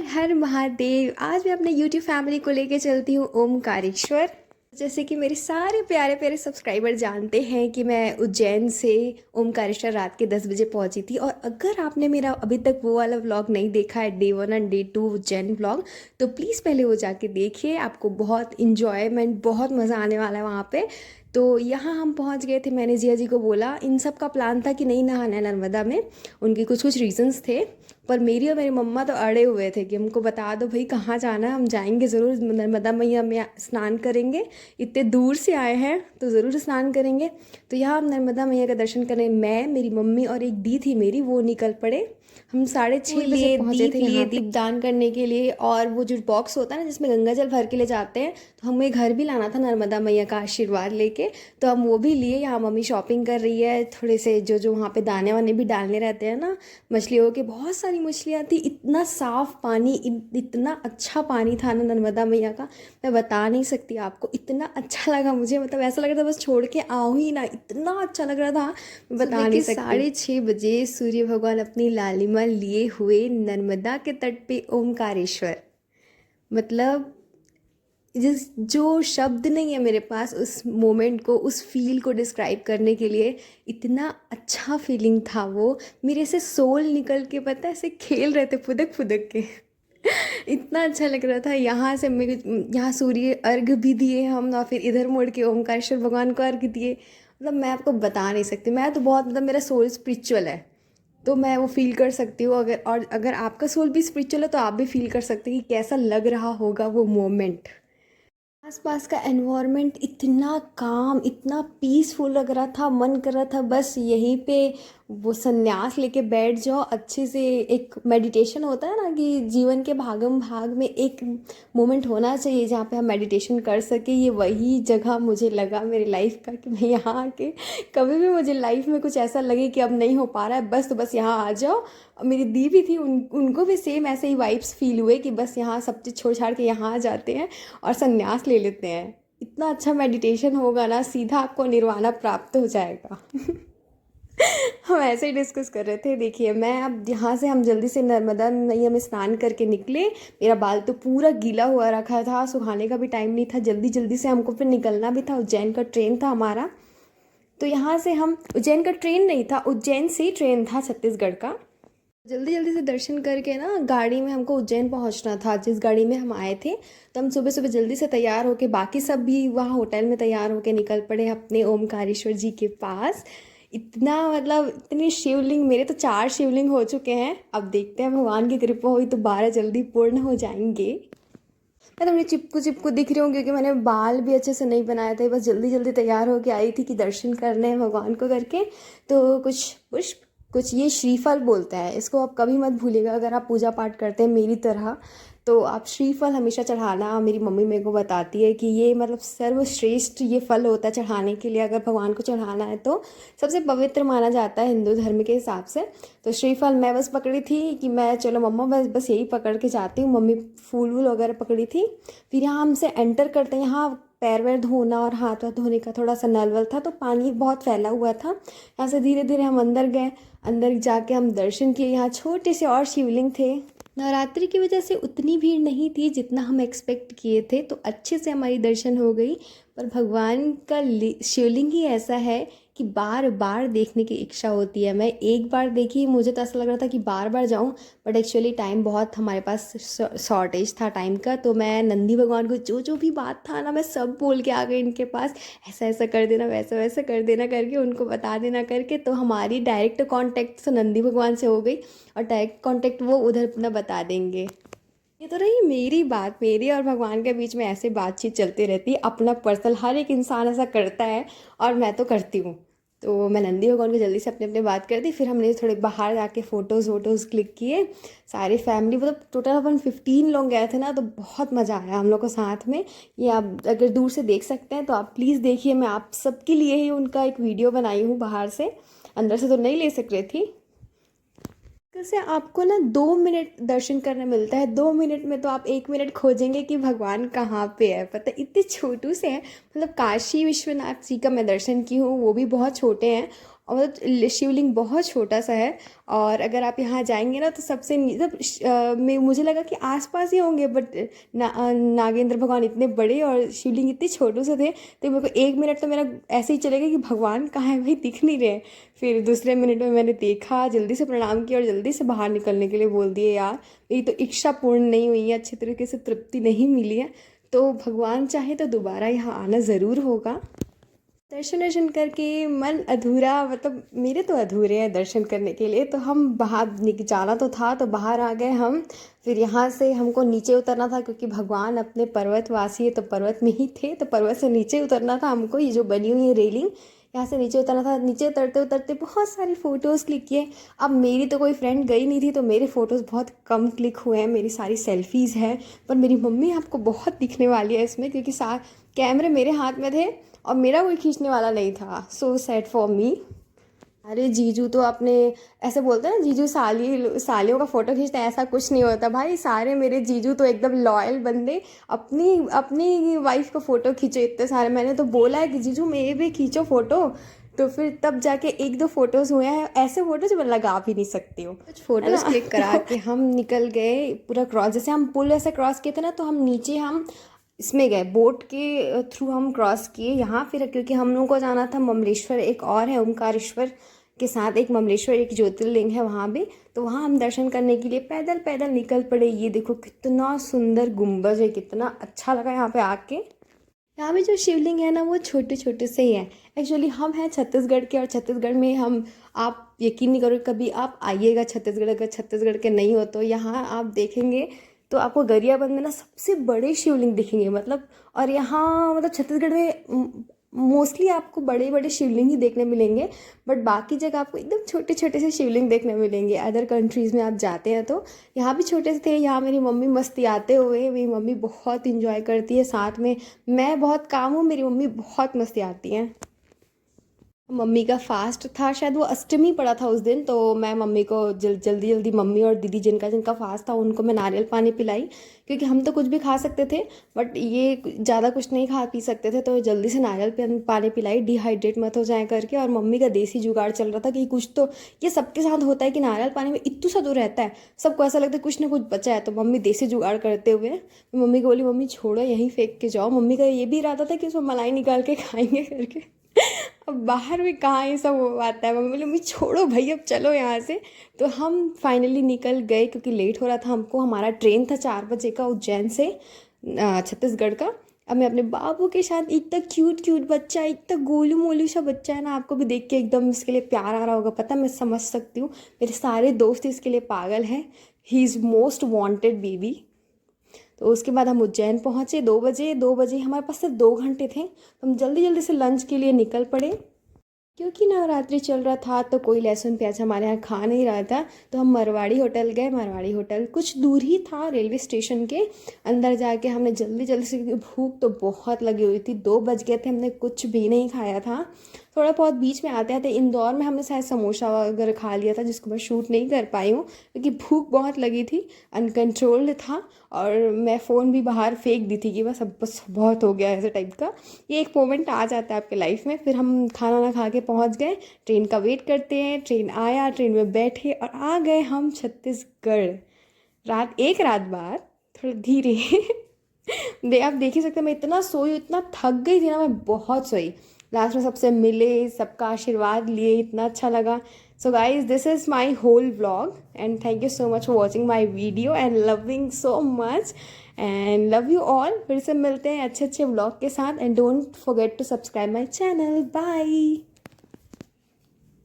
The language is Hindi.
हर महादेव। आज मैं अपने YouTube फैमिली को लेके चलती हूँ ओमकारेश्वर। जैसे कि मेरे सारे प्यारे प्यारे सब्सक्राइबर जानते हैं कि मैं उज्जैन से ओमकारेश्वर रात के 10 बजे पहुंची थी। और अगर आपने मेरा अभी तक वो वाला व्लॉग नहीं देखा है, day 1 and day 2 Ujjain vlog, तो प्लीज़ पहले वो जाके देखिए। आपको बहुत इन्जॉयमेंट, बहुत मज़ा आने वाला है वहाँ पे। तो यहाँ हम पहुँच गए थे। मैंने जिया जी को बोला, इन सब का प्लान था कि नहीं नहाना है नर्मदा में, उनके कुछ कुछ रीजंस थे। पर मेरी और मेरी मम्मा तो अड़े हुए थे कि हमको बता दो भाई कहाँ जाना है, हम जाएंगे ज़रूर, नर्मदा मैया में स्नान करेंगे, इतने दूर से आए हैं तो ज़रूर स्नान करेंगे। तो यहाँ हम नर्मदा मैया का दर्शन करने, मैं, मेरी मम्मी और एक दी थी मेरी, वो निकल पड़े। हम 6:30 बजे पहुँचे थे यहाँ दीप दान करने के लिए। और वो जो बॉक्स होता है ना जिसमें गंगा जल भर के ले जाते हैं, तो हमें घर भी लाना था नर्मदा मैया का आशीर्वाद लेके। तो हम वो भी लिए। यहाँ मम्मी शॉपिंग कर रही है, थोड़े से जो जो वहाँ पे दाने वाने भी डालने रहते हैं ना मछलियों के। बहुत सारी मछलियाँ थी, इतना साफ पानी, इतना अच्छा पानी था ना नर्मदा मैया का, मैं बता नहीं सकती आपको। इतना अच्छा लगा मुझे, मतलब ऐसा लग रहा था बस छोड़ के आऊँ ही ना, इतना अच्छा लग रहा था, मैं बता नहीं सकती। 6:30 बजे सूर्य भगवान अपनी लालिमा लिए हुए नर्मदा के तट पे ओमकारेश्वर, मतलब जिस जो शब्द नहीं है मेरे पास उस मोमेंट को, उस फील को डिस्क्राइब करने के लिए। इतना अच्छा फीलिंग था वो, मेरे से सोल निकल के, पता है, ऐसे खेल रहे थे फुदक फुदक के। इतना अच्छा लग रहा था। यहाँ से मेरे, यहाँ सूर्य अर्घ भी दिए हम, और फिर इधर मुड़ के ओमकारेश्वर भगवान को अर्घ दिए। मतलब मैं आपको बता नहीं सकती, मैं तो बहुत, मतलब मेरा सोल स्पिरिचुअल है, तो मैं वो फील कर सकती हूँ। अगर आपका सोल भी स्पिरिचुअल है तो आप भी फील कर सकते हैं कि कैसा लग रहा होगा वो मोमेंट। आसपास का एनवायरनमेंट इतना काम, इतना पीसफुल लग रहा था, मन कर रहा था बस यहीं पे वो संन्यास लेके बैठ जाओ अच्छे से। एक मेडिटेशन होता है ना कि जीवन के भागम भाग में एक मोमेंट होना चाहिए जहाँ पे हम मेडिटेशन कर सके, ये वही जगह मुझे लगा मेरी लाइफ का कि मैं यहाँ आके, कभी भी मुझे लाइफ में कुछ ऐसा लगे कि अब नहीं हो पा रहा है बस, तो बस यहाँ आ जाओ। और मेरी दी भी थी, उनको भी सेम ऐसे ही वाइब्स फील हुए कि बस यहाँ सब चीज़ छोड़ छाड़ के यहाँ आ जाते हैं और संन्यास ले लेते हैं। इतना अच्छा मेडिटेशन होगा ना, सीधा आपको निर्वाणा प्राप्त हो जाएगा। हम ऐसे ही डिस्कस कर रहे थे। देखिए मैं अब यहाँ से, हम जल्दी से नर्मदा मैया में स्नान करके निकले। मेरा बाल तो पूरा गीला हुआ रखा था, सुखाने का भी टाइम नहीं था, जल्दी जल्दी से हमको फिर निकलना भी था। उज्जैन का ट्रेन था हमारा, तो यहाँ से हम, उज्जैन का ट्रेन नहीं था, उज्जैन से ट्रेन था छत्तीसगढ़ का। जल्दी जल्दी से दर्शन करके ना गाड़ी में हमको उज्जैन पहुंचना था, जिस गाड़ी में हम आए थे। तो हम सुबह सुबह जल्दी से तैयार होके, बाकी सब भी वहाँ होटल में तैयार होके निकल पड़े अपने ओमकारेश्वर जी के पास। इतना, मतलब इतनी शिवलिंग, मेरे तो 4 शिवलिंग हो चुके हैं। अब देखते हैं भगवान की कृपा हुई तो 12 जल्दी पूर्ण हो जाएंगे। मैं थोड़ी चिपकू चिपकू दिख रही हूँ क्योंकि मैंने बाल भी अच्छे से नहीं बनाए थे, बस जल्दी जल्दी तैयार होके आई थी कि दर्शन करने हैं भगवान को करके। तो कुछ पुष्प, कुछ ये श्रीफल बोलते हैं इसको, आप कभी मत भूलिएगा अगर आप पूजा पाठ करते हैं मेरी तरह, तो आप श्रीफल हमेशा चढ़ाना। मेरी मम्मी मेरे को बताती है कि ये मतलब सर्वश्रेष्ठ ये फल होता है चढ़ाने के लिए, अगर भगवान को चढ़ाना है तो सबसे पवित्र माना जाता है हिंदू धर्म के हिसाब से। तो श्रीफल मैं बस पकड़ी थी कि मैं, चलो मम्मा बस बस यही पकड़ के जाती हूँ। मम्मी फूल वूल वगैरह पकड़ी थी। फिर यहाँ हमसे एंटर करते हैं, यहाँ पैर वैर धोना और हाथ वाथ धोने का थोड़ा सा नल वल था, तो पानी बहुत फैला हुआ था। यहाँ से धीरे धीरे हम अंदर गए। अंदर जाके हम दर्शन किए। यहाँ छोटे से और शिवलिंग थे। नवरात्रि की वजह से उतनी भीड़ नहीं थी जितना हम एक्सपेक्ट किए थे, तो अच्छे से हमारी दर्शन हो गई। पर भगवान का शिवलिंग ही ऐसा है कि बार बार देखने की इच्छा होती है। मैं एक बार देखी, मुझे तो ऐसा लग रहा था कि बार बार जाऊं, बट एक्चुअली टाइम बहुत हमारे पास शॉर्टेज था टाइम का। तो मैं नंदी भगवान को जो जो भी बात था ना, मैं सब बोल के आ गई इनके पास, ऐसा ऐसा कर देना, वैसा वैसा कर देना करके उनको बता देना करके। तो हमारी डायरेक्ट कांटेक्ट तो नंदी भगवान से हो गई, और डायरेक्ट कांटेक्ट वो उधर अपना बता देंगे। ये तो रही मेरी बात, मेरी और भगवान के बीच में ऐसे बातचीत चलती रहती है, अपना पर्सनल, हर एक इंसान ऐसा करता है और मैं तो करती हूँ। तो मैं नंदी भगवान को जल्दी से अपने अपने बात कर दी। फिर हमने थोड़े बाहर जाके फ़ोटोज़ वोटोज़ क्लिक किए, सारी फैमिली, मतलब टोटल अपन 15 लोग गए थे ना, तो बहुत मज़ा आया हम लोग को साथ में। ये आप अगर दूर से देख सकते हैं तो आप प्लीज़ देखिए, मैं आप सबके लिए ही उनका एक वीडियो बनाई हूँ बाहर से, अंदर से तो नहीं ले सक रही थी। कैसे आपको ना 2 मिनट दर्शन करने मिलता है, 2 मिनट में तो आप 1 मिनट खोजेंगे कि भगवान कहाँ पे है। पता इतने छोटू से हैं, मतलब काशी विश्वनाथ जी का मैं दर्शन की हूँ, वो भी बहुत छोटे हैं। और मतलब शिवलिंग बहुत छोटा सा है। और अगर आप यहाँ जाएंगे ना तो सबसे मुझे लगा कि आसपास ही होंगे, बट नागेंद्र भगवान इतने बड़े और शिवलिंग इतने छोटे से थे, तो मेरे को 1 मिनट तो मेरा ऐसे ही चलेगा कि भगवान कहाँ है भाई, दिख नहीं रहे। फिर दूसरे मिनट में मैंने देखा, जल्दी से प्रणाम किया और जल्दी से बाहर निकलने के लिए बोल दिए। यार मेरी तो इच्छा पूर्ण नहीं हुई है, अच्छे तरीके से तृप्ति नहीं मिली है, तो भगवान चाहे तो दोबारा यहाँ आना ज़रूर होगा। दर्शन वर्शन करके मन अधूरा, मतलब मेरे तो अधूरे हैं दर्शन करने के लिए, तो हम बाहर जाना तो था, तो बाहर आ गए हम। फिर यहाँ से हमको नीचे उतरना था, क्योंकि भगवान अपने पर्वतवासी है तो पर्वत में ही थे, तो पर्वत से नीचे उतरना था हमको। ये जो बनी हुई है रेलिंग, यहाँ से नीचे उतरना था। नीचे उतरते उतरते बहुत सारी फ़ोटोज़ क्लिक किए। अब मेरी तो कोई फ्रेंड गई नहीं थी, तो मेरे फ़ोटोज़ बहुत कम क्लिक हुए हैं, मेरी सारी सेल्फीज़ हैं। पर मेरी मम्मी आपको बहुत दिखने वाली है इसमें, क्योंकि कैमरे मेरे हाथ में थे और मेरा कोई खींचने वाला नहीं था। So sad for me. अरे जीजू तो अपने, ऐसे बोलते हैं ना जीजू सालियों का फ़ोटो खींचते हैं, ऐसा कुछ नहीं होता भाई। सारे मेरे जीजू तो एकदम लॉयल बंदे, अपनी अपनी वाइफ का फ़ोटो खींचे इतने सारे। मैंने तो बोला है कि जीजू मेरे भी खींचो फ़ोटो, तो फिर तब जाके 1-2 फ़ोटोज़ हुए हैं। ऐसे फ़ोटोज मैं लगा भी नहीं सकती हूँ। कुछ फ़ोटोज़ क्लिक करा के हम निकल गए पूरा क्रॉस, जैसे हम पुल ऐसे क्रॉस किए थे ना, तो हम नीचे हम इसमें गए, बोट के थ्रू हम क्रॉस किए यहाँ। फिर क्योंकि हम लोगों को जाना था ममलेश्वर, एक और है ओमकारेश्वर के साथ, एक ममलेश्वर एक ज्योतिर्लिंग है वहाँ भी, तो वहाँ हम दर्शन करने के लिए पैदल पैदल निकल पड़े। ये देखो कितना सुंदर गुम्बज है, कितना अच्छा लगा यहाँ पे आके। यहाँ पे जो शिवलिंग है ना वो छोटे छोटे से ही है। एक्चुअली हम हैं छत्तीसगढ़ के, और छत्तीसगढ़ में हम, आप यकीन नहीं करोगे, कभी आप आइएगा छत्तीसगढ़, अगर छत्तीसगढ़ के नहीं हो तो यहाँ आप देखेंगे तो आपको गरियाबंद में ना सबसे बड़े शिवलिंग दिखेंगे, मतलब। और यहाँ मतलब छत्तीसगढ़ में मोस्टली आपको बड़े बड़े शिवलिंग ही देखने मिलेंगे, बट बाकी जगह आपको एकदम छोटे छोटे से शिवलिंग देखने मिलेंगे। अदर कंट्रीज़ में आप जाते हैं तो यहाँ भी छोटे से थे। यहाँ मेरी मम्मी मस्ती आते हुए, मेरी मम्मी बहुत इंजॉय करती है साथ में। मैं बहुत काम हूँ, मेरी मम्मी बहुत मस्ती आती हैं। मम्मी का फास्ट था, शायद वो अष्टमी पड़ा था उस दिन, तो मैं मम्मी को जल्दी जल्दी, मम्मी और दीदी जिनका जिनका फास्ट था उनको मैं नारियल पानी पिलाई, क्योंकि हम तो कुछ भी खा सकते थे बट ये ज़्यादा कुछ नहीं खा पी सकते थे, तो जल्दी से नारियल पानी पिलाई, डिहाइड्रेट मत हो जाए करके। और मम्मी का देसी जुगाड़ चल रहा था कि कुछ तो, ये सबके साथ होता है कि नारियल पानी में इतना सा दूर रहता है, सबको ऐसा लगता है कुछ ना कुछ बचा है, तो मम्मी देसी जुगाड़ करते हुए मम्मी को बोली मम्मी छोड़ो यहीं फेंक के जाओ। मम्मी का ये भी इरादा था कि उसमें मलाई निकाल के खाएंगे करके। अब बाहर में कहाँ ये सब हो आता है। मम्मी बोली मम्मी छोड़ो भाई अब चलो यहाँ से। तो हम फाइनली निकल गए, क्योंकि लेट हो रहा था हमको। हमारा ट्रेन था 4 बजे का उज्जैन से छत्तीसगढ़ का। अब मैं अपने बाबू के साथ, इतना क्यूट बच्चा, इतना गोलू मोलू सा बच्चा है ना, आपको भी देख के एकदम इसके लिए प्यार आ रहा होगा, पता मैं समझ सकती हूँ। मेरे सारे दोस्त इसके लिए पागल हैं, he is most wanted baby. तो उसके बाद हम उज्जैन पहुँचे 2 बजे हमारे पास सिर्फ 2 घंटे थे, तो हम जल्दी जल्दी से लंच के लिए निकल पड़े। क्योंकि नवरात्रि चल रहा था तो कोई लहसुन प्याज हमारे यहाँ खा नहीं रहा था, तो हम मरवाड़ी होटल गए। मरवाड़ी होटल कुछ दूर ही था रेलवे स्टेशन के। अंदर जाके हमने जल्दी जल्दी से, क्योंकि भूख तो बहुत लगी हुई थी, 2 बज गए थे, हमने कुछ भी नहीं खाया था। थोड़ा बहुत बीच में आते आते इंदौर में हमने शायद समोसा वगैरह खा लिया था, जिसको मैं शूट नहीं कर पाई हूँ क्योंकि भूख बहुत लगी थी, अनकंट्रोल्ड था। और मैं फ़ोन भी बाहर फेंक दी थी कि बस बहुत हो गया ऐसे टाइप का। ये एक मोमेंट आ जाता है आपके लाइफ में। फिर हम खाना ना खा के पहुँच गए, ट्रेन का वेट करते हैं। ट्रेन आया, ट्रेन में बैठे और आ गए हम छत्तीसगढ़। एक रात बाद, थोड़ा धीरे आप देख ही सकते हैं, मैं इतना सोई, इतना थक गई थी ना, मैं बहुत सोई। लास्ट में सबसे मिले, सबका आशीर्वाद लिए, इतना अच्छा लगा। So guys this is my whole vlog and thank you so much for watching my video and loving so much and love you all. फिर से मिलते हैं अच्छे अच्छे व्लॉग के साथ and don't forget to subscribe my channel. Bye.